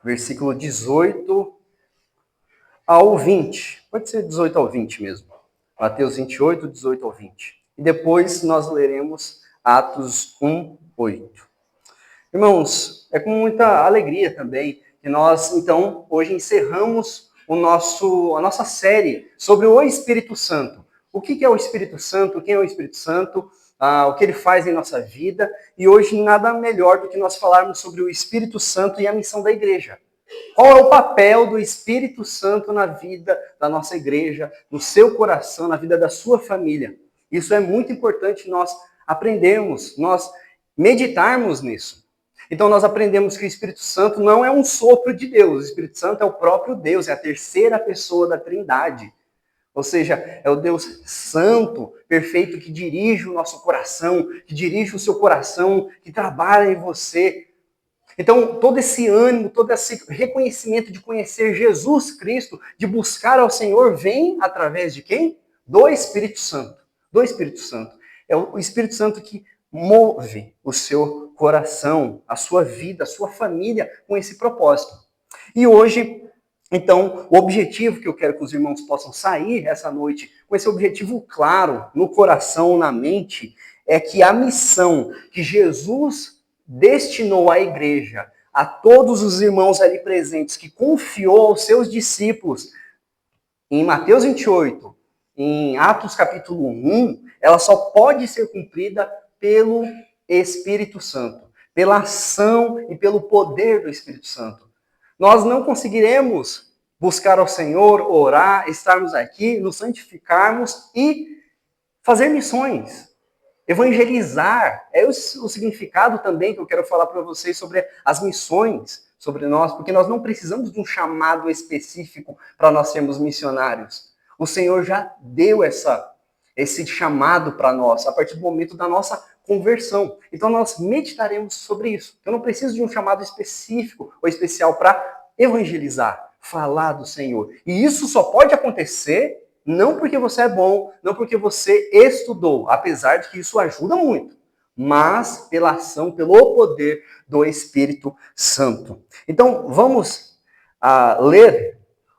versículo 18 ao 20. Pode ser 18 ao 20 mesmo. Mateus 28, 18 ao 20. E depois nós leremos Atos 1, 8. Irmãos, é com muita alegria também que nós, então, hoje encerramos a nossa série sobre o Espírito Santo. O que é o Espírito Santo? Quem é o Espírito Santo? O que ele faz em nossa vida. E hoje nada melhor do que nós falarmos sobre o Espírito Santo e a missão da igreja. Qual é o papel do Espírito Santo na vida da nossa igreja, no seu coração, na vida da sua família? Isso é muito importante nós aprendermos, nós meditarmos nisso. Então nós aprendemos que o Espírito Santo não é um sopro de Deus, o Espírito Santo é o próprio Deus, é a terceira pessoa da Trindade. Ou seja, é o Deus santo, perfeito, que dirige o nosso coração, que dirige o seu coração, que trabalha em você. Então, todo esse ânimo, todo esse reconhecimento de conhecer Jesus Cristo, de buscar ao Senhor, vem através de quem? Do Espírito Santo. Do Espírito Santo. É o Espírito Santo que move o seu coração, a sua vida, a sua família com esse propósito. E hoje, então, o objetivo que eu quero que os irmãos possam sair essa noite, com esse objetivo claro no coração, na mente, é que a missão que Jesus destinou à igreja, a todos os irmãos ali presentes, que confiou aos seus discípulos, em Mateus 28, em Atos capítulo 1, ela só pode ser cumprida pelo Espírito Santo, pela ação e pelo poder do Espírito Santo. Nós não conseguiremos buscar ao Senhor, orar, estarmos aqui, nos santificarmos e fazer missões. Evangelizar é o significado também que eu quero falar para vocês sobre as missões, sobre nós, porque nós não precisamos de um chamado específico para nós sermos missionários. O Senhor já deu esse chamado para nós a partir do momento da nossa conversão. Então nós meditaremos sobre isso. Eu não preciso de um chamado específico ou especial para evangelizar, falar do Senhor. E isso só pode acontecer não porque você é bom, não porque você estudou, apesar de que isso ajuda muito, mas pela ação, pelo poder do Espírito Santo. Então, vamos ler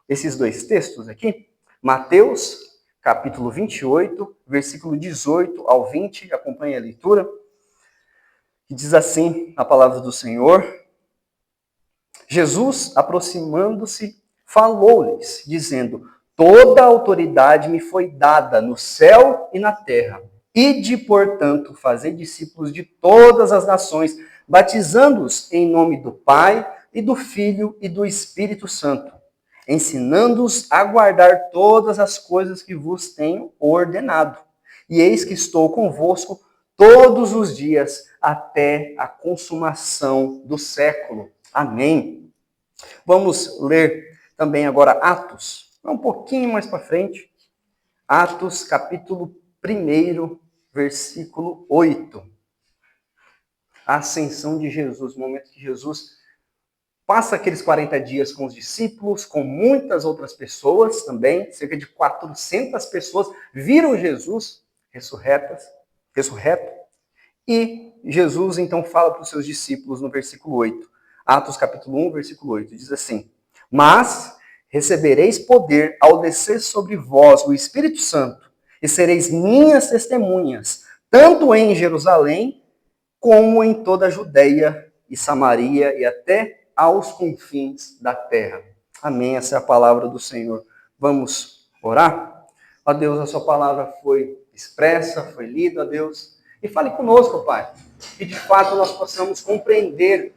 esses dois textos aqui. Mateus, capítulo 28, versículo 18 ao 20, acompanhe a leitura, que diz assim a palavra do Senhor. Jesus, aproximando-se, falou-lhes, dizendo: toda a autoridade me foi dada no céu e na terra. Ide, portanto, fazer discípulos de todas as nações, batizando-os em nome do Pai e do Filho e do Espírito Santo, ensinando-os a guardar todas as coisas que vos tenho ordenado. E eis que estou convosco todos os dias até a consumação do século. Amém. Vamos ler também agora Atos. Um pouquinho mais para frente, Atos, capítulo 1, versículo 8. A ascensão de Jesus, o momento que Jesus passa aqueles 40 dias com os discípulos, com muitas outras pessoas também, cerca de 400 pessoas viram Jesus ressurreto, e Jesus então fala para os seus discípulos no versículo 8. Atos, capítulo 1, versículo 8, diz assim: mas recebereis poder ao descer sobre vós o Espírito Santo, e sereis minhas testemunhas, tanto em Jerusalém, como em toda a Judeia e Samaria, e até aos confins da terra. Amém, essa é a palavra do Senhor. Vamos orar? Ó Deus, a sua palavra foi expressa, foi lida, ó Deus, e fale conosco, Pai, que de fato nós possamos compreender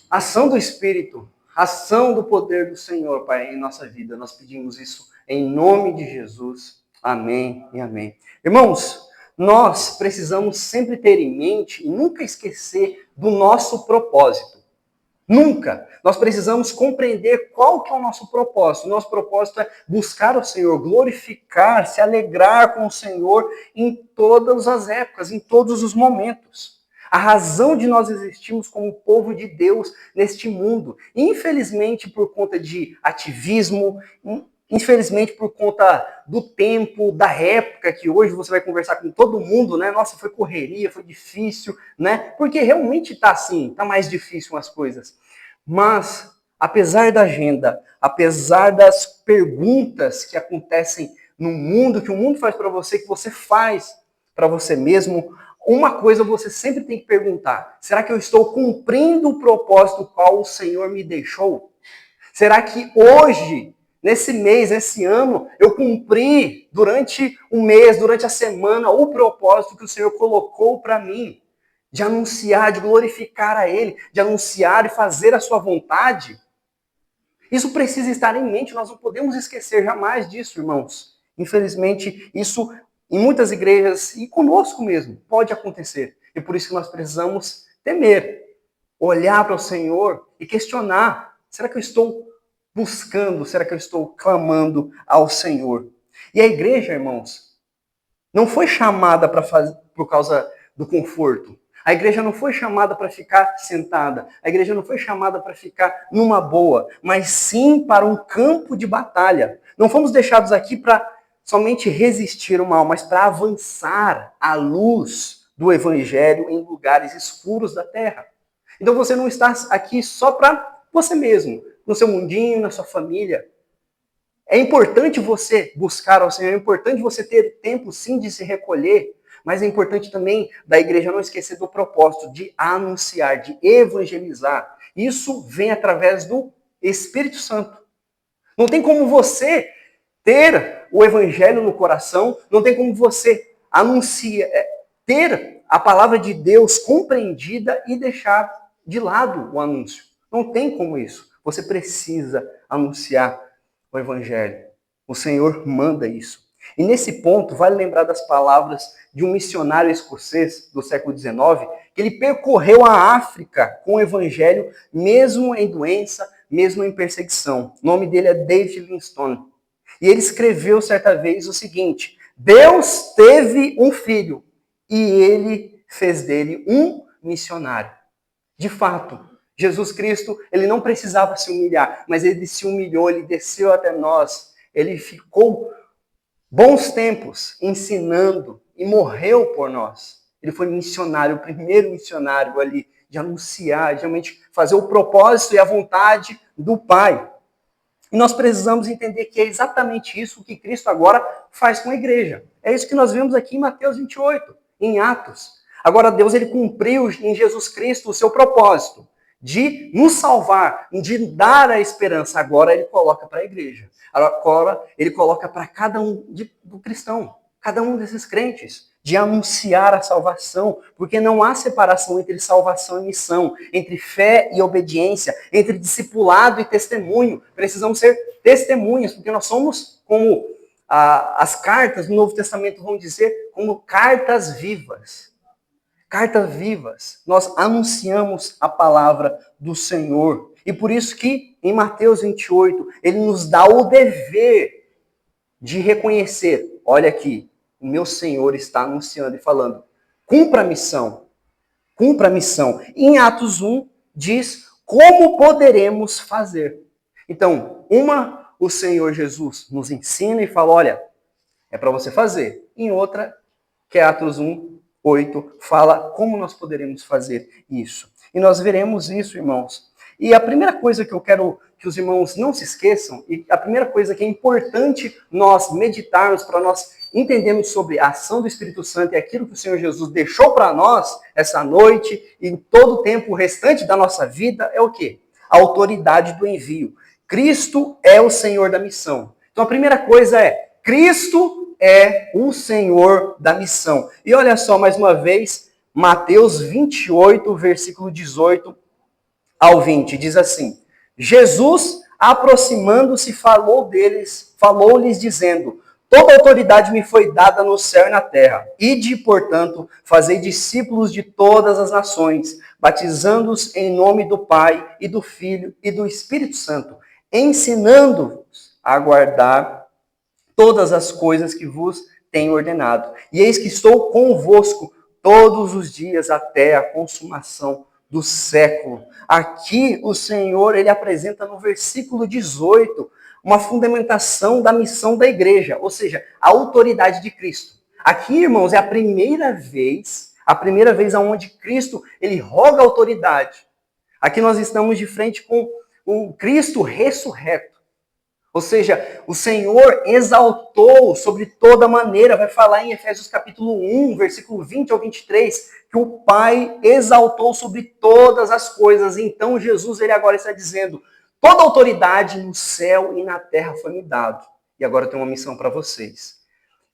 a ação do Espírito, a ação do poder do Senhor, Pai, em nossa vida. Nós pedimos isso em nome de Jesus. Amém e amém. Irmãos, nós precisamos sempre ter em mente e nunca esquecer do nosso propósito. Nunca. Nós precisamos compreender qual que é o nosso propósito. O nosso propósito é buscar o Senhor, glorificar, se alegrar com o Senhor em todas as épocas, em todos os momentos. A razão de nós existirmos como povo de Deus neste mundo. Infelizmente, por conta de ativismo, infelizmente por conta do tempo, da época, que hoje você vai conversar com todo mundo, né? Nossa, foi correria, foi difícil, né? Porque realmente está assim, está mais difícil as coisas. Mas apesar da agenda, apesar das perguntas que acontecem no mundo, que o mundo faz para você, que você faz para você mesmo, uma coisa você sempre tem que perguntar: será que eu estou cumprindo o propósito qual o Senhor me deixou? Será que hoje, nesse mês, nesse ano, eu cumpri durante o mês, durante a semana, o propósito que o Senhor colocou para mim? De anunciar, de glorificar a Ele, de anunciar e fazer a sua vontade? Isso precisa estar em mente, nós não podemos esquecer jamais disso, irmãos. Infelizmente, isso em muitas igrejas e conosco mesmo pode acontecer. E por isso que nós precisamos temer, olhar para o Senhor e questionar: será que eu estou buscando, será que eu estou clamando ao Senhor? E a igreja, irmãos, não foi chamada para fazer por causa do conforto. A igreja não foi chamada para ficar sentada. A igreja não foi chamada para ficar numa boa, mas sim para um campo de batalha. Não fomos deixados aqui para somente resistir ao mal, mas para avançar à luz do evangelho em lugares escuros da terra. Então você não está aqui só para você mesmo, no seu mundinho, na sua família. É importante você buscar ao Senhor, é importante você ter tempo sim de se recolher, mas é importante também da igreja não esquecer do propósito de anunciar, de evangelizar. Isso vem através do Espírito Santo. Não tem como você ter o evangelho no coração, não tem como você anunciar, ter a palavra de Deus compreendida e deixar de lado o anúncio. Não tem como isso. Você precisa anunciar o evangelho. O Senhor manda isso. E nesse ponto, vale lembrar das palavras de um missionário escocês do século XIX, que ele percorreu a África com o evangelho, mesmo em doença, mesmo em perseguição. O nome dele é David Livingstone. E ele escreveu certa vez o seguinte: Deus teve um filho e ele fez dele um missionário. De fato, Jesus Cristo, ele não precisava se humilhar, mas ele se humilhou, ele desceu até nós, ele ficou bons tempos ensinando e morreu por nós. Ele foi missionário, o primeiro missionário ali, de anunciar, de realmente fazer o propósito e a vontade do Pai. E nós precisamos entender que é exatamente isso que Cristo agora faz com a igreja. É isso que nós vemos aqui em Mateus 28, em Atos. Agora Deus ele cumpriu em Jesus Cristo o seu propósito de nos salvar, de dar a esperança. Agora ele coloca para a igreja. Agora ele coloca para cada um do cristão, cada um desses crentes, de anunciar a salvação, porque não há separação entre salvação e missão, entre fé e obediência, entre discipulado e testemunho. Precisamos ser testemunhas, porque nós somos, como as cartas no Novo Testamento vão dizer, como cartas vivas. Cartas vivas. Nós anunciamos a palavra do Senhor. E por isso que em Mateus 28, ele nos dá o dever de reconhecer: olha aqui, o meu Senhor está anunciando e falando, cumpra a missão. Cumpra a missão. Em Atos 1, diz como poderemos fazer. Então, o Senhor Jesus nos ensina e fala, olha, é para você fazer. Em outra, que é Atos 1, 8, fala como nós poderemos fazer isso. E nós veremos isso, irmãos. E a primeira coisa que eu quero que os irmãos não se esqueçam, e a primeira coisa que é importante nós meditarmos, para nós entendermos sobre a ação do Espírito Santo e aquilo que o Senhor Jesus deixou para nós essa noite e em todo o tempo restante da nossa vida, é o quê? A autoridade do envio. Cristo é o Senhor da missão. Então a primeira coisa é, Cristo é o Senhor da missão. E olha só, mais uma vez, Mateus 28, versículo 18 ao 20, diz assim: Jesus, aproximando-se, falou-lhes dizendo: toda autoridade me foi dada no céu e na terra. Ide, portanto, fazei discípulos de todas as nações, batizando-os em nome do Pai e do Filho e do Espírito Santo, ensinando-os a guardar todas as coisas que vos tenho ordenado. E eis que estou convosco todos os dias até a consumação do século. Aqui o Senhor, ele apresenta no versículo 18 uma fundamentação da missão da igreja, ou seja, a autoridade de Cristo. Aqui, irmãos, é a primeira vez aonde Cristo, ele roga autoridade. Aqui nós estamos de frente com o Cristo ressurreto. Ou seja, o Senhor exaltou sobre toda maneira, vai falar em Efésios capítulo 1, versículo 20 ao 23, que o Pai exaltou sobre todas as coisas. Então Jesus, ele agora está dizendo, toda autoridade no céu e na terra foi me dado. E agora eu tenho uma missão para vocês.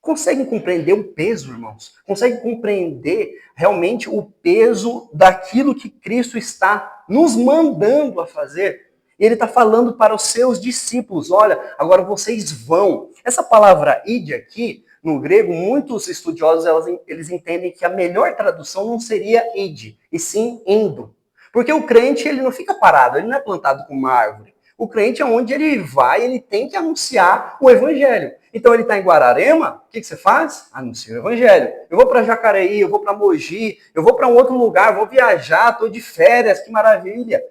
Conseguem compreender o peso, irmãos? Conseguem compreender realmente o peso daquilo que Cristo está nos mandando a fazer? E ele está falando para os seus discípulos, olha, agora vocês vão. Essa palavra ide aqui, no grego, muitos estudiosos eles entendem que a melhor tradução não seria ide, e sim indo. Porque o crente ele não fica parado, ele não é plantado com uma árvore. O crente é onde ele vai, ele tem que anunciar o evangelho. Então ele está em Guararema, o que você faz? Anuncia o evangelho. Eu vou para Jacareí, eu vou para Mogi, eu vou para um outro lugar, vou viajar, estou de férias, que maravilha.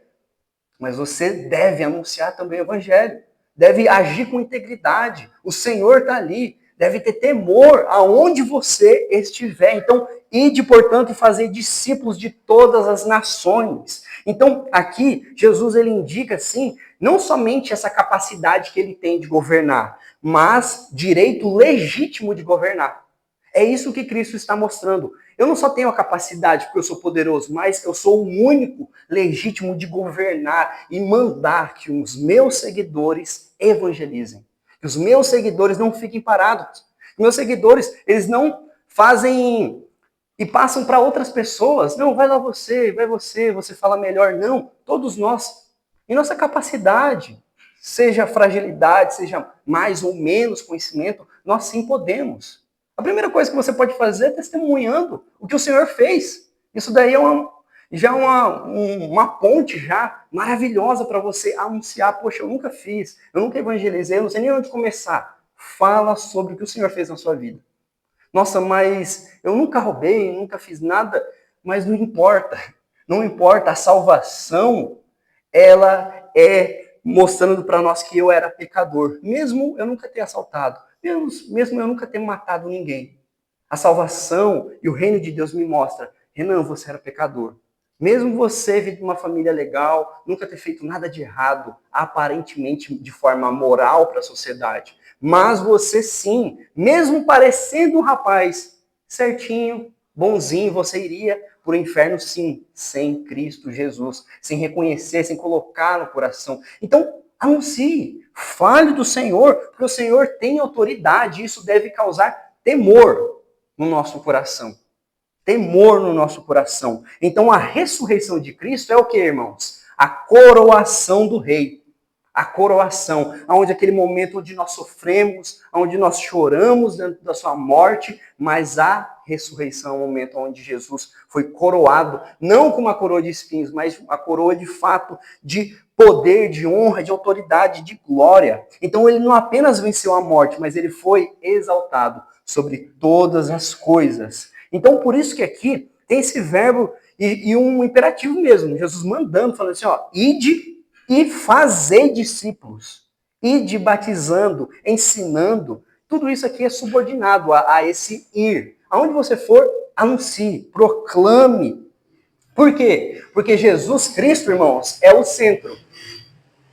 Mas você deve anunciar também o evangelho. Deve agir com integridade. O Senhor está ali. Deve ter temor aonde você estiver. Então, ide, portanto, e fazer discípulos de todas as nações. Então, aqui, Jesus ele indica, sim, não somente essa capacidade que ele tem de governar, mas direito legítimo de governar. É isso que Cristo está mostrando. Eu não só tenho a capacidade porque eu sou poderoso, mas eu sou o único legítimo de governar e mandar que os meus seguidores evangelizem. Que os meus seguidores não fiquem parados. Que meus seguidores, eles não fazem e passam para outras pessoas. Não, vai lá você fala melhor. Não, todos nós, em nossa capacidade, seja fragilidade, seja mais ou menos conhecimento, nós sim podemos. A primeira coisa que você pode fazer é testemunhando o que o Senhor fez. Isso daí é uma ponte já maravilhosa para você anunciar. Poxa, eu nunca fiz, eu nunca evangelizei, eu não sei nem onde começar. Fala sobre o que o Senhor fez na sua vida. Nossa, mas eu nunca roubei, nunca fiz nada, mas não importa. Não importa, a salvação, ela é mostrando para nós que eu era pecador. Mesmo eu nunca ter assaltado, mesmo eu nunca ter matado ninguém. A salvação e o reino de Deus me mostra, Renan, você era pecador. Mesmo você vir de uma família legal, nunca ter feito nada de errado, aparentemente de forma moral para a sociedade. Mas você sim, mesmo parecendo um rapaz certinho, bonzinho, você iria para o inferno sim, sem Cristo Jesus, sem reconhecer, sem colocar no coração. Então, anuncie, fale do Senhor, porque o Senhor tem autoridade, e isso deve causar temor no nosso coração. Temor no nosso coração. Então, a ressurreição de Cristo é o que, irmãos? A coroação do rei. A coroação, onde aquele momento onde nós sofremos, onde nós choramos dentro da sua morte, mas a ressurreição é o momento onde Jesus foi coroado, não com uma coroa de espinhos, mas uma coroa de fato de poder, de honra, de autoridade, de glória. Então ele não apenas venceu a morte, mas ele foi exaltado sobre todas as coisas. Então por isso que aqui tem esse verbo e um imperativo mesmo, Jesus mandando, falando assim, ó, ide e fazer discípulos, ide batizando, ensinando, tudo isso aqui é subordinado a esse ir. Aonde você for, anuncie, proclame. Por quê? Porque Jesus Cristo, irmãos, é o centro.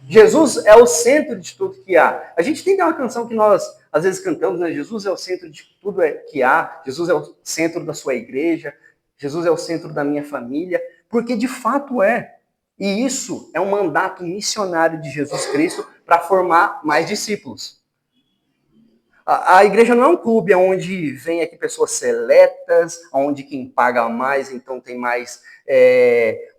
Jesus é o centro de tudo que há. A gente tem uma canção que nós às vezes cantamos, né? Jesus é o centro de tudo que há, Jesus é o centro da sua igreja, Jesus é o centro da minha família, porque de fato é. E isso é um mandato missionário de Jesus Cristo para formar mais discípulos. A igreja não é um clube onde vem aqui pessoas seletas, onde quem paga mais, então tem mais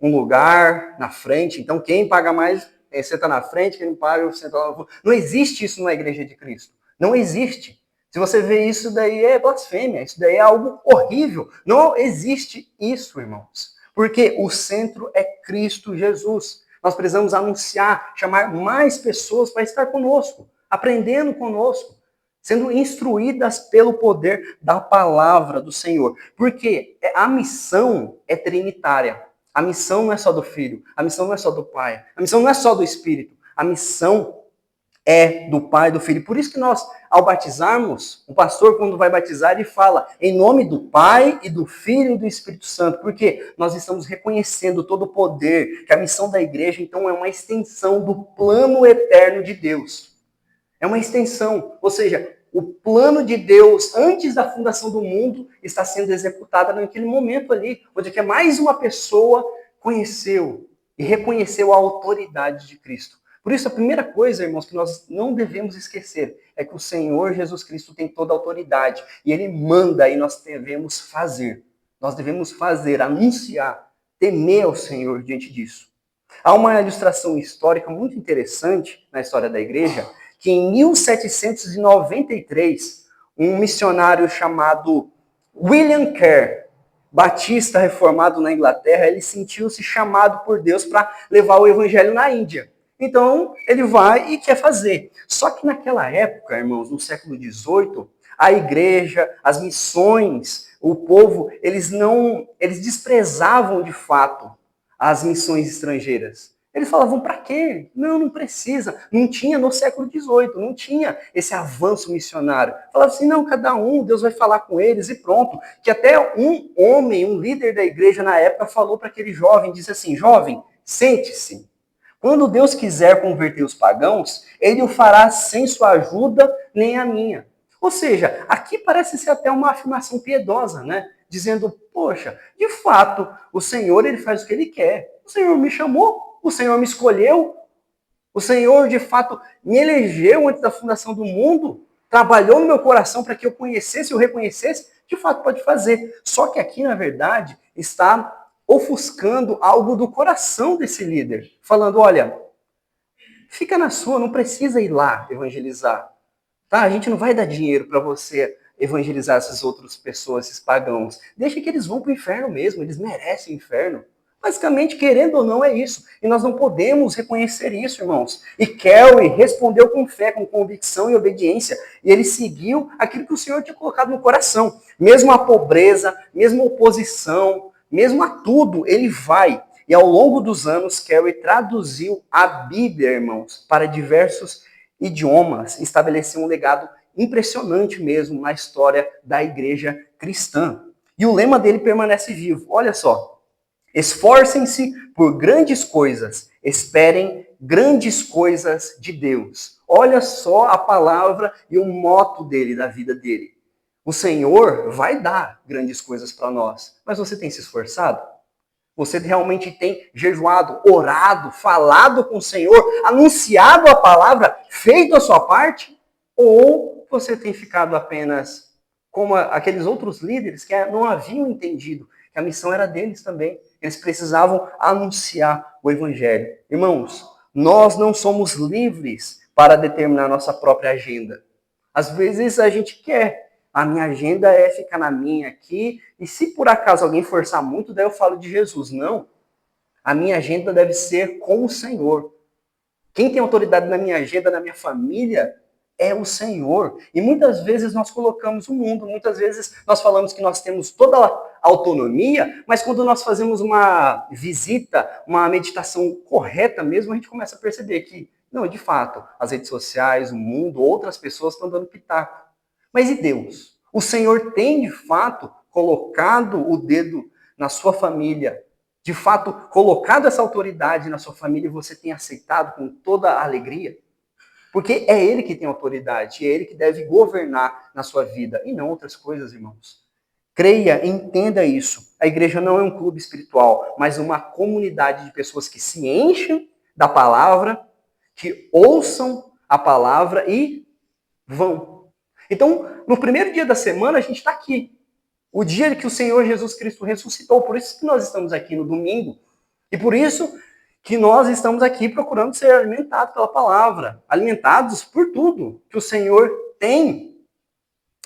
um lugar na frente. Então quem paga mais senta na frente, quem não paga senta lá no fundo. Não existe isso na igreja de Cristo. Não existe. Se você vê isso daí é blasfêmia, isso daí é algo horrível. Não existe isso, irmãos. Porque o centro é Cristo Jesus. Nós precisamos anunciar, chamar mais pessoas para estar conosco, aprendendo conosco, sendo instruídas pelo poder da palavra do Senhor. Porque a missão é trinitária. A missão não é só do Filho, a missão não é só do Pai, a missão não é só do Espírito. A missão é do Pai e do Filho. Por isso que nós, ao batizarmos, o pastor, quando vai batizar, ele fala em nome do Pai e do Filho e do Espírito Santo, porque nós estamos reconhecendo todo o poder, que a missão da igreja, então, é uma extensão do plano eterno de Deus. É uma extensão, ou seja, o plano de Deus antes da fundação do mundo está sendo executado naquele momento ali, onde que mais uma pessoa conheceu e reconheceu a autoridade de Cristo. Por isso, a primeira coisa, irmãos, que nós não devemos esquecer é que o Senhor Jesus Cristo tem toda a autoridade e Ele manda e nós devemos fazer. Nós devemos fazer, anunciar, temer ao Senhor diante disso. Há uma ilustração histórica muito interessante na história da igreja, que em 1793, um missionário chamado William Kerr, batista reformado na Inglaterra, ele sentiu-se chamado por Deus para levar o evangelho na Índia. Então, ele vai e quer fazer. Só que naquela época, irmãos, no século XVIII, a igreja, as missões, o povo, eles desprezavam de fato as missões estrangeiras. Eles falavam, para quê? Não precisa. Não tinha no século XVIII, não tinha esse avanço missionário. Falava assim, não, cada um, Deus vai falar com eles e pronto. Que até um homem, um líder da igreja na época, falou para aquele jovem, disse assim, jovem, sente-se. Quando Deus quiser converter os pagãos, ele o fará sem sua ajuda nem a minha. Ou seja, aqui parece ser até uma afirmação piedosa, né? Dizendo, poxa, de fato, o Senhor ele faz o que ele quer. O Senhor me chamou, o Senhor me escolheu, o Senhor de fato me elegeu antes da fundação do mundo, trabalhou no meu coração para que eu conhecesse, eu reconhecesse, de fato pode fazer. Só que aqui, na verdade, está ofuscando algo do coração desse líder, falando, olha, fica na sua, não precisa ir lá evangelizar. Tá? A gente não vai dar dinheiro para você evangelizar essas outras pessoas, esses pagãos. Deixa que eles vão para o inferno mesmo, eles merecem o inferno. Basicamente, querendo ou não, é isso. E nós não podemos reconhecer isso, irmãos. E Kelly respondeu com fé, com convicção e obediência. E ele seguiu aquilo que o Senhor tinha colocado no coração. Mesmo a pobreza, mesmo a oposição, mesmo a tudo, ele vai. E ao longo dos anos, Kelly traduziu a Bíblia, irmãos, para diversos idiomas, estabeleceu um legado impressionante mesmo na história da igreja cristã. E o lema dele permanece vivo. Olha só. Esforcem-se por grandes coisas, esperem grandes coisas de Deus. Olha só a palavra e o moto dele, da vida dele. O Senhor vai dar grandes coisas para nós, mas você tem se esforçado? Você realmente tem jejuado, orado, falado com o Senhor, anunciado a palavra, feito a sua parte? Ou você tem ficado apenas como aqueles outros líderes que não haviam entendido que a missão era deles também? Eles precisavam anunciar o evangelho. Irmãos, nós não somos livres para determinar nossa própria agenda. Às vezes a gente quer. A minha agenda é ficar na minha aqui. E se por acaso alguém forçar muito, daí eu falo de Jesus. Não. A minha agenda deve ser com o Senhor. Quem tem autoridade na minha agenda, na minha família, é o Senhor. E muitas vezes nós colocamos o mundo, muitas vezes nós falamos que nós temos toda a autonomia, mas quando nós fazemos uma visita, uma meditação correta mesmo, a gente começa a perceber que, não, de fato, as redes sociais, o mundo, outras pessoas estão dando pitaco. Mas e Deus? O Senhor tem, de fato, colocado o dedo na sua família, de fato, colocado essa autoridade na sua família e você tem aceitado com toda a alegria? Porque é ele que tem autoridade, é ele que deve governar na sua vida, e não outras coisas, irmãos. Creia, entenda isso. A igreja não é um clube espiritual, mas uma comunidade de pessoas que se enchem da palavra, que ouçam a palavra e vão. Então, no primeiro dia da semana, a gente está aqui. O dia que o Senhor Jesus Cristo ressuscitou. Por isso que nós estamos aqui no domingo. E por isso que nós estamos aqui procurando ser alimentados pela palavra, alimentados por tudo que o Senhor tem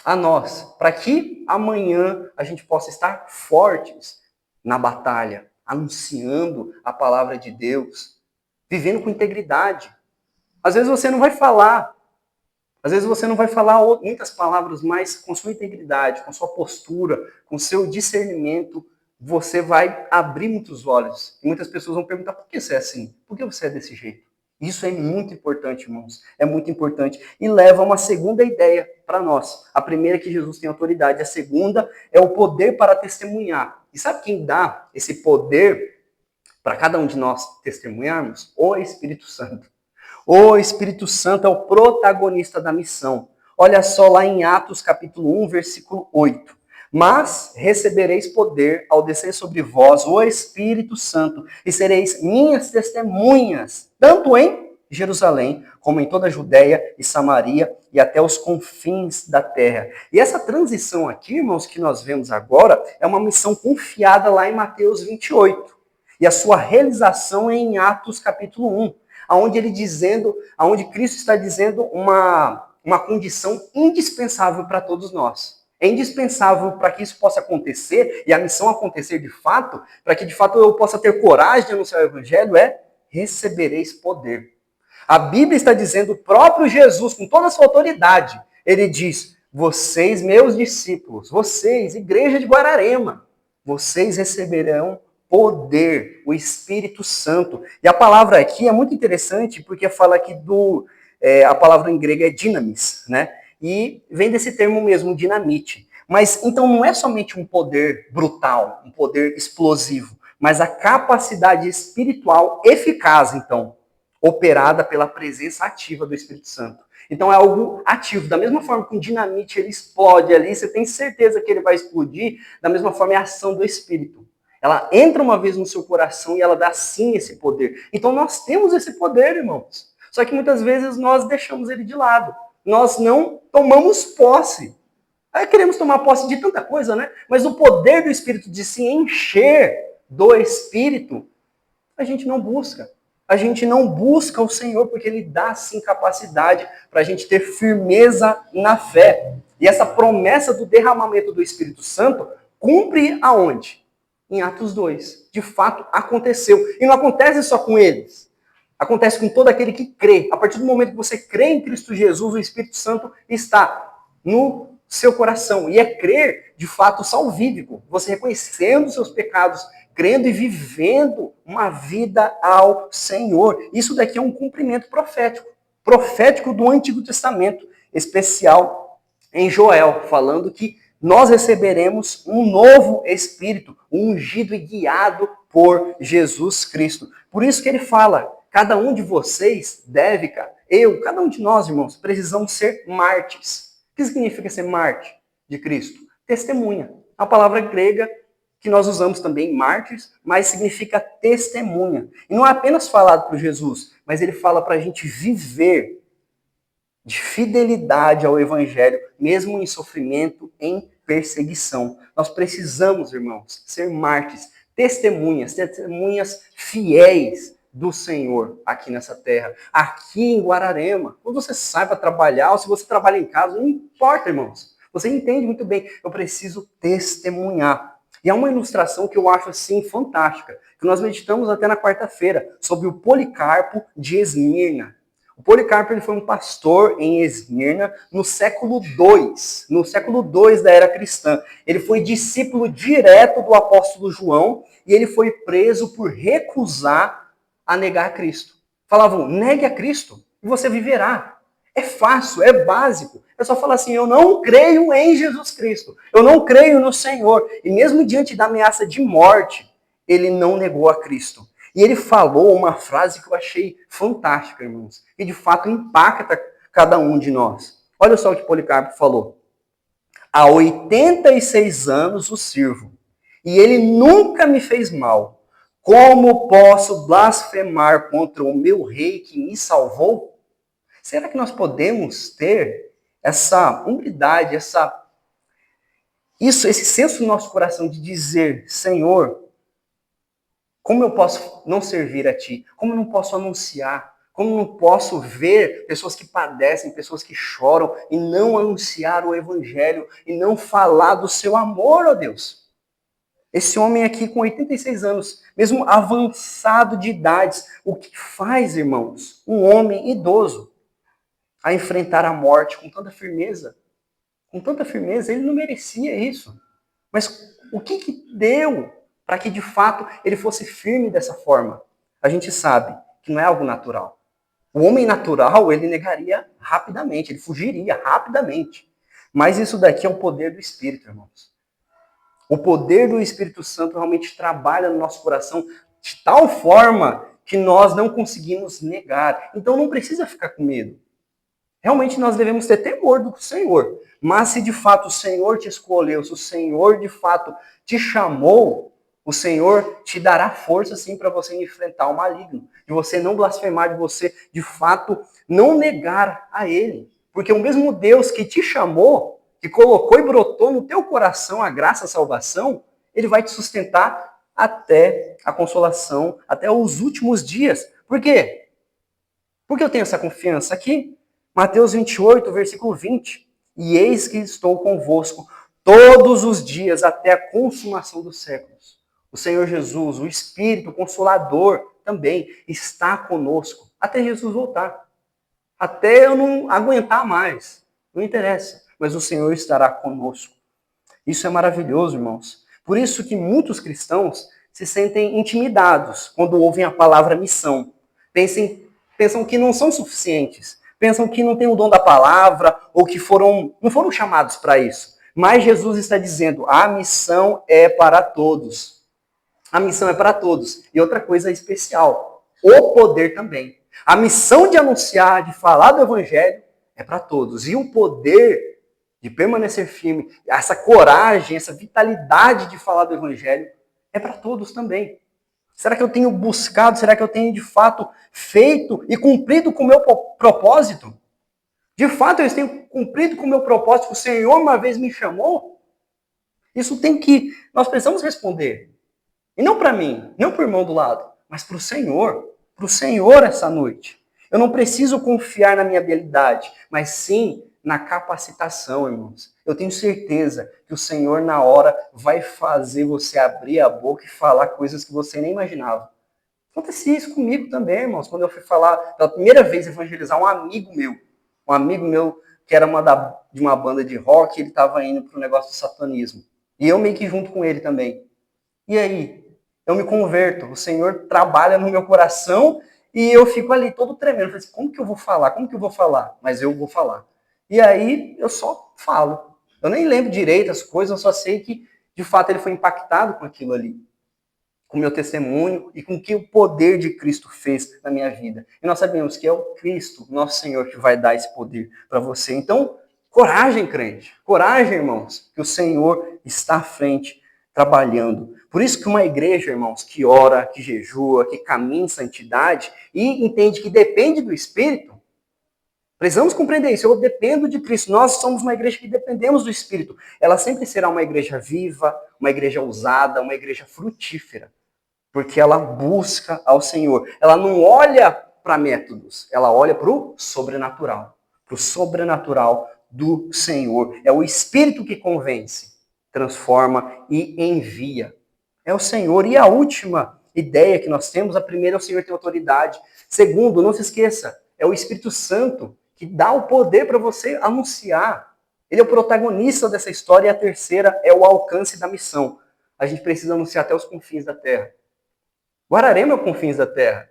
a nós, para que amanhã a gente possa estar fortes na batalha, anunciando a palavra de Deus, vivendo com integridade. Às vezes você não vai falar, muitas palavras, mas com sua integridade, com sua postura, com seu discernimento, você vai abrir muitos olhos. E muitas pessoas vão perguntar, por que você é assim? Por que você é desse jeito? Isso é muito importante, irmãos. É muito importante. E leva a uma segunda ideia para nós. A primeira é que Jesus tem autoridade. A segunda é o poder para testemunhar. E sabe quem dá esse poder para cada um de nós testemunharmos? O Espírito Santo. O Espírito Santo é o protagonista da missão. Olha só lá em Atos capítulo 1, versículo 8. Mas recebereis poder ao descer sobre vós o Espírito Santo, e sereis minhas testemunhas, tanto em Jerusalém, como em toda a Judéia e Samaria e até os confins da terra. E essa transição aqui, irmãos, que nós vemos agora, é uma missão confiada lá em Mateus 28. E a sua realização é em Atos capítulo 1, aonde Cristo está dizendo uma condição indispensável para todos nós. É indispensável para que isso possa acontecer, e a missão acontecer de fato, para que de fato eu possa ter coragem de anunciar o evangelho, recebereis poder. A Bíblia está dizendo, o próprio Jesus, com toda a sua autoridade, ele diz, vocês, meus discípulos, vocês, igreja de Guararema, vocês receberão poder, o Espírito Santo. E a palavra aqui é muito interessante, porque fala aqui a palavra em grego é dinamis, né? E vem desse termo mesmo, dinamite. Mas então não é somente um poder brutal, um poder explosivo, mas a capacidade espiritual eficaz, então, operada pela presença ativa do Espírito Santo. Então é algo ativo. Da mesma forma que um dinamite ele explode ali, você tem certeza que ele vai explodir, da mesma forma é a ação do Espírito. Ela entra uma vez no seu coração e ela dá sim esse poder. Então nós temos esse poder, irmãos. Só que muitas vezes nós deixamos ele de lado. Nós não tomamos posse. Aí queremos tomar posse de tanta coisa, né? Mas o poder do Espírito de se encher do Espírito, a gente não busca. A gente não busca o Senhor porque Ele dá, sim, capacidade para a gente ter firmeza na fé. E essa promessa do derramamento do Espírito Santo cumpre aonde? Em Atos 2. De fato, aconteceu. E não acontece só com eles. Acontece com todo aquele que crê. A partir do momento que você crê em Cristo Jesus, o Espírito Santo está no seu coração. E é crer, de fato, salvífico. Você reconhecendo os seus pecados, crendo e vivendo uma vida ao Senhor. Isso daqui é um cumprimento profético. Profético do Antigo Testamento. Especial em Joel, falando que nós receberemos um novo Espírito, ungido e guiado por Jesus Cristo. Por isso que ele fala, cada um de vocês deve, cada um de nós, irmãos, precisamos ser mártires. O que significa ser mártir de Cristo? Testemunha. A palavra grega que nós usamos também, mártires, mas significa testemunha. E não é apenas falado por Jesus, mas ele fala para a gente viver de fidelidade ao Evangelho, mesmo em sofrimento, em perseguição. Nós precisamos, irmãos, ser mártires, testemunhas fiéis do Senhor aqui nessa terra, aqui em Guararema. Quando você sai para trabalhar, ou se você trabalha em casa, não importa, irmãos. Você entende muito bem, eu preciso testemunhar. E há uma ilustração que eu acho assim fantástica, que nós meditamos até na quarta-feira, sobre o Policarpo de Esmirna. O Policarpo ele foi um pastor em Esmirna no século II da era cristã. Ele foi discípulo direto do apóstolo João e ele foi preso por recusar a negar a Cristo. Falavam, negue a Cristo e você viverá. É fácil, é básico. É só falar assim, eu não creio em Jesus Cristo. Eu não creio no Senhor. E mesmo diante da ameaça de morte, ele não negou a Cristo. E ele falou uma frase que eu achei fantástica, irmãos. E de fato impacta cada um de nós. Olha só o que Policarpo falou. Há 86 anos o sirvo. E ele nunca me fez mal. Como posso blasfemar contra o meu rei que me salvou? Será que nós podemos ter essa humildade, esse senso no nosso coração de dizer, Senhor, como eu posso não servir a Ti? Como eu não posso anunciar? Como eu não posso ver pessoas que padecem, pessoas que choram e não anunciar o Evangelho e não falar do Seu amor, ó Deus? Esse homem aqui com 86 anos, mesmo avançado de idades, o que faz, irmãos, um homem idoso a enfrentar a morte com tanta firmeza? Com tanta firmeza, ele não merecia isso. Mas o que deu para que, de fato, ele fosse firme dessa forma? A gente sabe que não é algo natural. O homem natural, ele negaria rapidamente, ele fugiria rapidamente. Mas isso daqui é o poder do Espírito, irmãos. O poder do Espírito Santo realmente trabalha no nosso coração de tal forma que nós não conseguimos negar. Então não precisa ficar com medo. Realmente nós devemos ter temor do Senhor. Mas se de fato o Senhor te escolheu, se o Senhor de fato te chamou, o Senhor te dará força sim para você enfrentar o maligno. De você não blasfemar, de você de fato não negar a Ele. Porque o mesmo Deus que te chamou, que colocou e brotou no teu coração a graça, a salvação, Ele vai te sustentar até a consolação, até os últimos dias. Por quê? Porque eu tenho essa confiança aqui. Mateus 28, versículo 20. E eis que estou convosco todos os dias até a consumação dos séculos. O Senhor Jesus, o Espírito Consolador, também está conosco até Jesus voltar. Até eu não aguentar mais. Não interessa. Mas o Senhor estará conosco. Isso é maravilhoso, irmãos. Por isso que muitos cristãos se sentem intimidados quando ouvem a palavra missão. Pensam que não são suficientes. Pensam que não têm o dom da palavra ou que não foram chamados para isso. Mas Jesus está dizendo, a missão é para todos. A missão é para todos. E outra coisa especial, o poder também. A missão de anunciar, de falar do evangelho, é para todos. E o poder de permanecer firme, essa coragem, essa vitalidade de falar do evangelho, é para todos também. Será que eu tenho buscado? Será que eu tenho de fato feito e cumprido com o meu propósito? De fato, eu tenho cumprido com o meu propósito. O Senhor uma vez me chamou? Isso nós precisamos responder. E não para mim, não para o irmão do lado, mas para o Senhor essa noite. Eu não preciso confiar na minha habilidade, mas sim na capacitação, irmãos. Eu tenho certeza que o Senhor, na hora, vai fazer você abrir a boca e falar coisas que você nem imaginava. Acontecia isso comigo também, irmãos, quando eu fui falar pela primeira vez evangelizar um amigo meu que era de uma banda de rock, ele estava indo para o negócio do satanismo. E eu meio que junto com ele também. E aí? Eu me converto, o Senhor trabalha no meu coração e eu fico ali todo tremendo. Eu falei assim, como que eu vou falar? Como que eu vou falar? Mas eu vou falar. E aí eu só falo. Eu nem lembro direito as coisas, eu só sei que, de fato, ele foi impactado com aquilo ali. Com o meu testemunho e com o que o poder de Cristo fez na minha vida. E nós sabemos que é o Cristo, nosso Senhor, que vai dar esse poder para você. Então, coragem, crente. Coragem, irmãos, que o Senhor está à frente, trabalhando. Por isso que uma igreja, irmãos, que ora, que jejua, que caminha em santidade e entende que depende do Espírito, precisamos compreender isso. Eu dependo de Cristo. Nós somos uma igreja que dependemos do Espírito. Ela sempre será uma igreja viva, uma igreja ousada, uma igreja frutífera. Porque ela busca ao Senhor. Ela não olha para métodos, ela olha para o sobrenatural. Para o sobrenatural do Senhor. É o Espírito que convence, transforma e envia. É o Senhor. E a última ideia que nós temos, a primeira é o Senhor tem autoridade. Segundo, não se esqueça, é o Espírito Santo que dá o poder para você anunciar. Ele é o protagonista dessa história. E a terceira é o alcance da missão. A gente precisa anunciar até os confins da terra. Guararema é o confins da terra.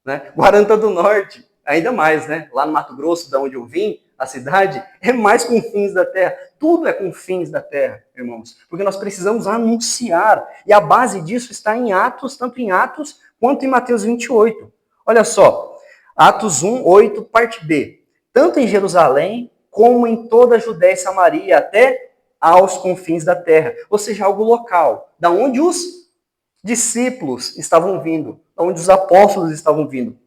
Né? Guaranta do Norte, ainda mais, né? Lá no Mato Grosso, da onde eu vim, a cidade, é mais confins da terra. Tudo é confins da terra, irmãos. Porque nós precisamos anunciar. E a base disso está em Atos, tanto em Atos quanto em Mateus 28. Olha só, Atos 1, 8, parte B. Tanto em Jerusalém, como em toda a Judéia e Samaria, até aos confins da terra. Ou seja, algo local, da onde os discípulos estavam vindo, onde os apóstolos estavam vindo.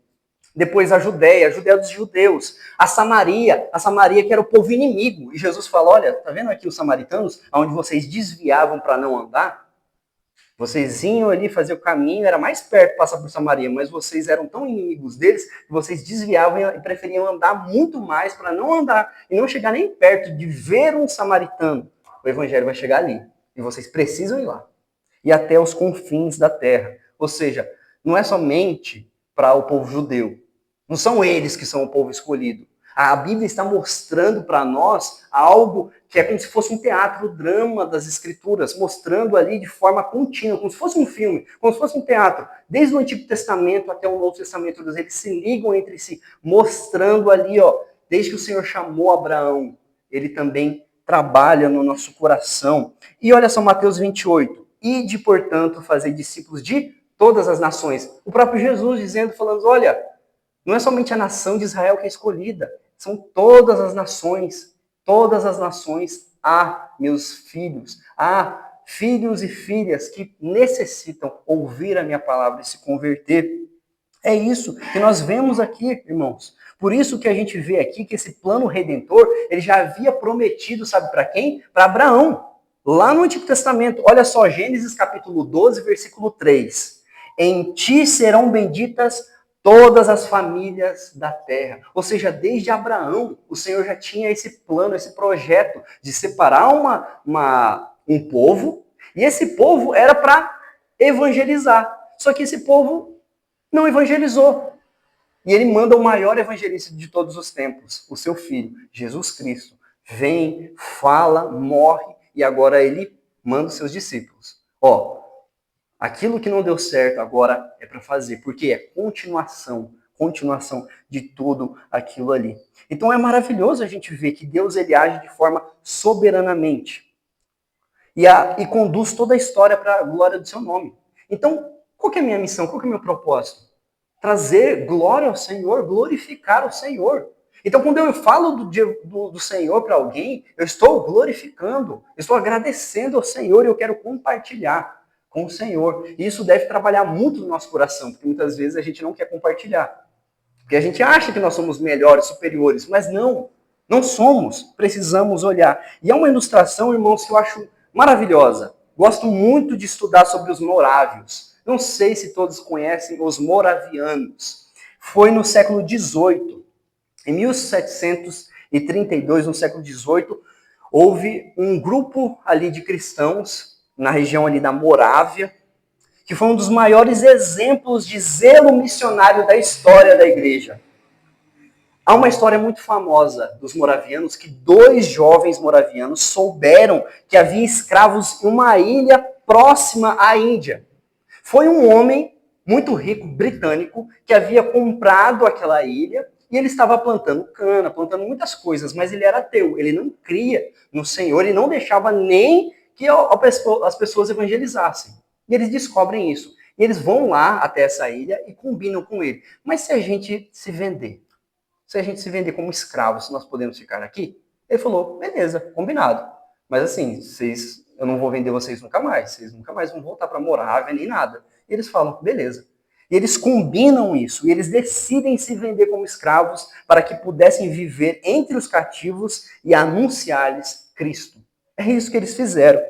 Depois a Judéia dos judeus. A Samaria que era o povo inimigo. E Jesus fala, olha, tá vendo aqui os samaritanos, onde vocês desviavam para não andar? Vocês iam ali fazer o caminho, era mais perto passar por Samaria, mas vocês eram tão inimigos deles que vocês desviavam e preferiam andar muito mais para não andar e não chegar nem perto de ver um samaritano. O evangelho vai chegar ali e vocês precisam ir lá. E até os confins da terra. Ou seja, não é somente para o povo judeu. Não são eles que são o povo escolhido. A Bíblia está mostrando para nós algo que é como se fosse um teatro, o drama das Escrituras, mostrando ali de forma contínua, como se fosse um filme, como se fosse um teatro. Desde o Antigo Testamento até o Novo Testamento, eles se ligam entre si, mostrando ali, ó, desde que o Senhor chamou Abraão, ele também trabalha no nosso coração. E olha só Mateus 28. Ide, portanto, fazer discípulos de todas as nações. O próprio Jesus dizendo, falando, olha, não é somente a nação de Israel que é escolhida, são todas as nações. Todas as nações. Meus filhos, filhos e filhas que necessitam ouvir a minha palavra e se converter. É isso que nós vemos aqui, irmãos. Por isso que a gente vê aqui que esse plano redentor, ele já havia prometido, sabe para quem? Para Abraão. Lá no Antigo Testamento. Olha só, Gênesis capítulo 12, versículo 3. Em ti serão benditas todas as famílias da terra. Ou seja, desde Abraão, o Senhor já tinha esse plano, esse projeto de separar um povo, e esse povo era para evangelizar. Só que esse povo não evangelizou. E ele manda o maior evangelista de todos os tempos, o seu filho, Jesus Cristo. Vem, fala, morre, e agora ele manda os seus discípulos. Ó, aquilo que não deu certo agora é para fazer, porque é continuação de tudo aquilo ali. Então é maravilhoso a gente ver que Deus ele age de forma soberanamente e conduz toda a história para a glória do seu nome. Então, qual que é a minha missão? Qual que é o meu propósito? Trazer glória ao Senhor, glorificar o Senhor. Então, quando eu falo do Senhor para alguém, eu estou glorificando, eu estou agradecendo ao Senhor e eu quero compartilhar com o Senhor. E isso deve trabalhar muito no nosso coração, porque muitas vezes a gente não quer compartilhar. Porque a gente acha que nós somos melhores, superiores, mas não somos. Precisamos olhar. E é uma ilustração, irmãos, que eu acho maravilhosa. Gosto muito de estudar sobre os morávios. Não sei se todos conhecem os moravianos. Foi no século XVIII. Em 1732, no século XVIII, houve um grupo ali de cristãos na região ali da Morávia, que foi um dos maiores exemplos de zelo missionário da história da igreja. Há uma história muito famosa dos moravianos, que 2 jovens moravianos souberam que havia escravos em uma ilha próxima à Índia. Foi um homem muito rico, britânico, que havia comprado aquela ilha e ele estava plantando cana, plantando muitas coisas, mas ele era ateu, ele não cria no Senhor e não deixava nem que as pessoas evangelizassem. E eles descobrem isso. E eles vão lá até essa ilha e combinam com ele. Mas se a gente se vender? Se a gente se vender como escravos, nós podemos ficar aqui? Ele falou, beleza, combinado. Mas assim, eu não vou vender vocês nunca mais vão voltar para Morávia nem nada. E eles falam, beleza. E eles combinam isso, e eles decidem se vender como escravos para que pudessem viver entre os cativos e anunciar-lhes Cristo. É isso que eles fizeram.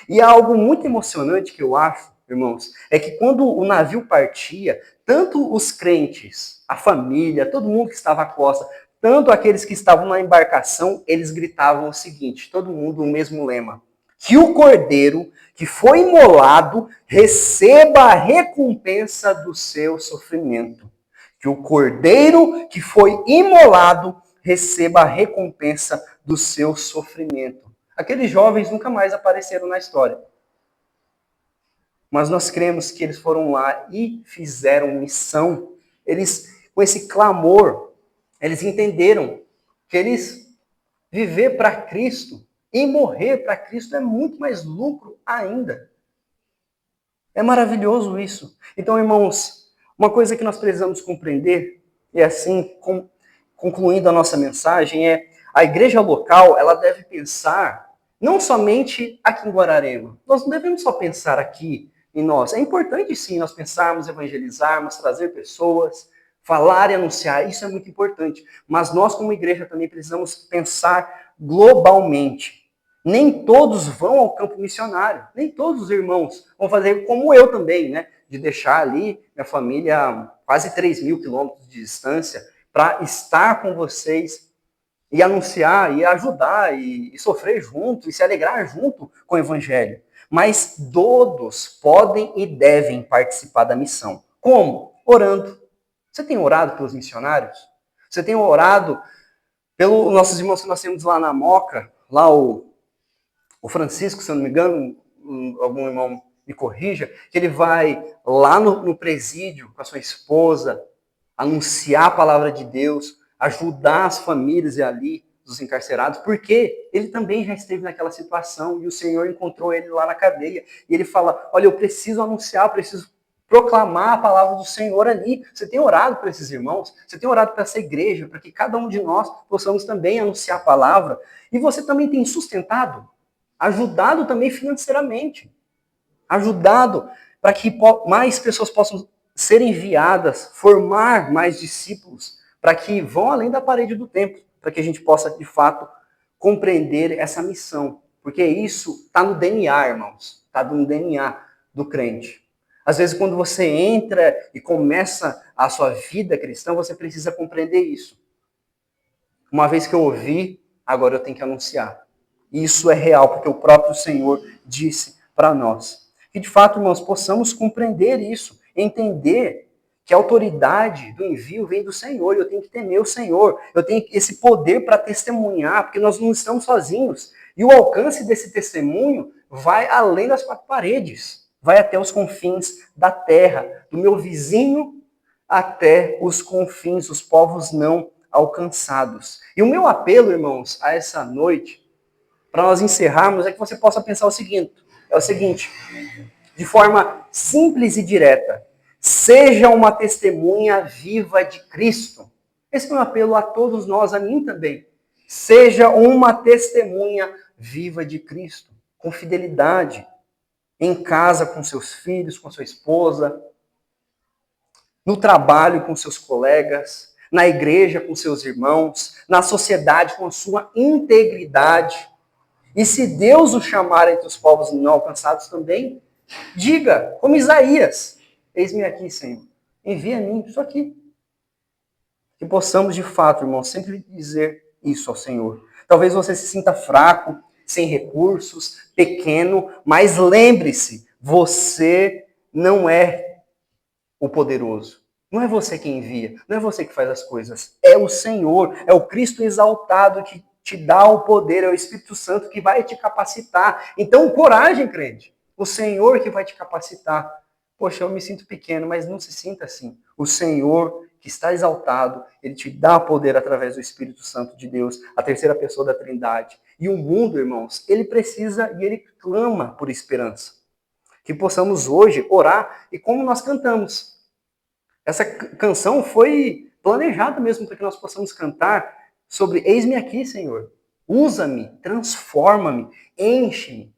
E algo muito emocionante que eu acho, irmãos, é que quando o navio partia, tanto os crentes, a família, todo mundo que estava à costa, tanto aqueles que estavam na embarcação, eles gritavam o seguinte, todo mundo o mesmo lema: que o cordeiro que foi imolado receba a recompensa do seu sofrimento. Que o cordeiro que foi imolado receba a recompensa do seu sofrimento. Aqueles jovens nunca mais apareceram na história. Mas nós cremos que eles foram lá e fizeram missão. Eles, com esse clamor, eles entenderam que eles viver para Cristo e morrer para Cristo é muito mais lucro ainda. É maravilhoso isso. Então, irmãos, uma coisa que nós precisamos compreender, e assim, concluindo a nossa mensagem, é a igreja local, ela deve pensar não somente aqui em Guararema. Nós não devemos só pensar aqui em nós. É importante, sim, nós pensarmos, evangelizarmos, trazer pessoas, falar e anunciar. Isso é muito importante. Mas nós, como igreja, também precisamos pensar globalmente. Nem todos vão ao campo missionário. Nem todos os irmãos vão fazer como eu também, né? De deixar ali minha família a quase 3.000 quilômetros de distância para estar com vocês e anunciar, e ajudar, e sofrer junto, e se alegrar junto com o Evangelho. Mas todos podem e devem participar da missão. Como? Orando. Você tem orado pelos missionários? Você tem orado Pelos nossos irmãos que nós temos lá na Moca, lá o Francisco, se eu não me engano, algum irmão me corrija, que ele vai lá no presídio com a sua esposa, anunciar a palavra de Deus, ajudar as famílias ali dos encarcerados, porque ele também já esteve naquela situação e o Senhor encontrou ele lá na cadeia. E ele fala, olha, eu preciso anunciar, eu preciso proclamar a palavra do Senhor ali. Você tem orado por esses irmãos? Você tem orado para essa igreja, para que cada um de nós possamos também anunciar a palavra? E você também tem sustentado, ajudado também financeiramente, ajudado para que mais pessoas possam ser enviadas, formar mais discípulos, para que vão além da parede do templo, para que a gente possa, de fato, compreender essa missão. Porque isso está no DNA, irmãos. Está no DNA do crente. Às vezes, quando você entra e começa a sua vida cristã, você precisa compreender isso. Uma vez que eu ouvi, agora eu tenho que anunciar. Isso é real, porque o próprio Senhor disse para nós. Que de fato, irmãos, possamos compreender isso, entender que a autoridade do envio vem do Senhor, eu tenho que temer o Senhor, eu tenho esse poder para testemunhar, porque nós não estamos sozinhos. E o alcance desse testemunho vai além das quatro paredes, vai até os confins da terra, do meu vizinho até os confins, os povos não alcançados. E o meu apelo, irmãos, a essa noite, para nós encerrarmos, é que você possa pensar o seguinte, de forma simples e direta, seja uma testemunha viva de Cristo. Esse é um apelo a todos nós, a mim também. Seja uma testemunha viva de Cristo, com fidelidade, em casa com seus filhos, com sua esposa, no trabalho com seus colegas, na igreja com seus irmãos, na sociedade com a sua integridade. E se Deus o chamar entre os povos não alcançados também, diga, como Isaías, eis-me aqui, Senhor, envia a mim, estou aqui. Que possamos, de fato, irmão, sempre dizer isso ao Senhor. Talvez você se sinta fraco, sem recursos, pequeno, mas lembre-se, você não é o poderoso. Não é você quem envia, não é você que faz as coisas. É o Senhor, é o Cristo exaltado que te dá o poder, é o Espírito Santo que vai te capacitar. Então, coragem, crente. O Senhor que vai te capacitar. Poxa, eu me sinto pequeno, mas não se sinta assim. O Senhor que está exaltado, ele te dá poder através do Espírito Santo de Deus, a terceira pessoa da Trindade. E o mundo, irmãos, ele precisa e ele clama por esperança. Que possamos hoje orar e como nós cantamos. Essa canção foi planejada mesmo para que nós possamos cantar sobre eis-me aqui, Senhor. Usa-me, transforma-me, enche-me.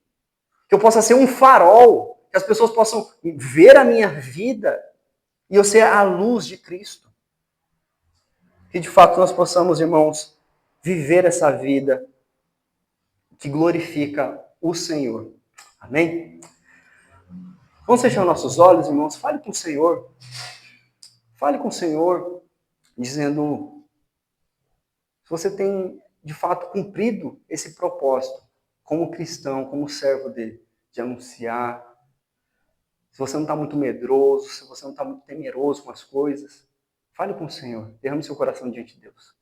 Que eu possa ser um farol, que as pessoas possam ver a minha vida e eu ser a luz de Cristo. Que de fato nós possamos, irmãos, viver essa vida que glorifica o Senhor. Amém? Vamos fechar nossos olhos, irmãos. Fale com o Senhor. Fale com o Senhor, dizendo se você tem, de fato, cumprido esse propósito como cristão, como servo dele, de anunciar. Se você não está muito medroso, se você não está muito temeroso com as coisas, fale com o Senhor. Derrame seu coração diante de Deus.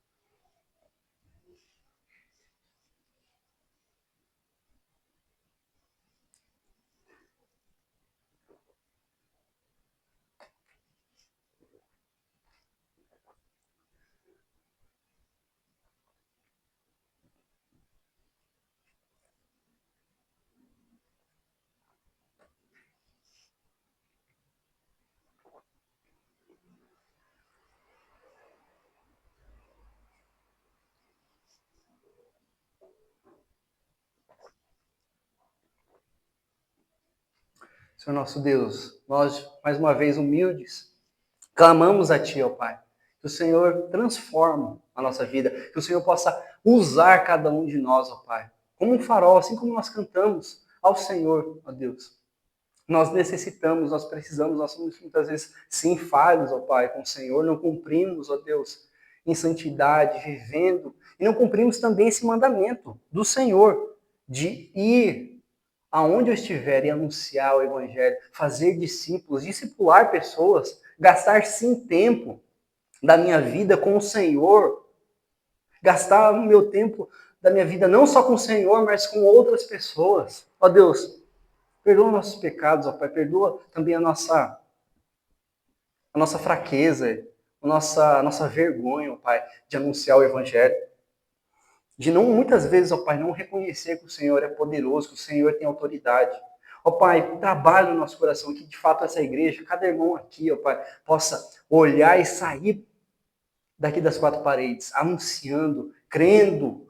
Senhor nosso Deus, nós, mais uma vez humildes, clamamos a Ti, ó Pai. Que o Senhor transforme a nossa vida, que o Senhor possa usar cada um de nós, ó Pai, como um farol, assim como nós cantamos ao Senhor, ó Deus. Nós necessitamos, nós precisamos, nós somos muitas vezes sim falhos, ó Pai, com o Senhor, não cumprimos, ó Deus, em santidade, vivendo, e não cumprimos também esse mandamento do Senhor, de ir aonde eu estiver e anunciar o Evangelho, fazer discípulos, discipular pessoas, gastar sim tempo da minha vida com o Senhor. Gastar o meu tempo da minha vida não só com o Senhor, mas com outras pessoas. Ó Deus, perdoa nossos pecados, ó Pai, perdoa também a nossa fraqueza, a nossa vergonha, ó Pai, de anunciar o Evangelho. De não, muitas vezes, ó Pai, não reconhecer que o Senhor é poderoso, que o Senhor tem autoridade. Ó Pai, trabalhe no nosso coração, que de fato essa igreja, cada irmão aqui, ó Pai, possa olhar e sair daqui das quatro paredes, anunciando, crendo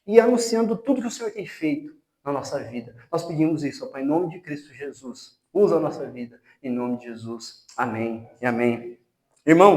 e anunciando tudo que o Senhor tem feito na nossa vida. Nós pedimos isso, ó Pai, em nome de Cristo Jesus. Usa a nossa vida, em nome de Jesus. Amém e amém. Irmão,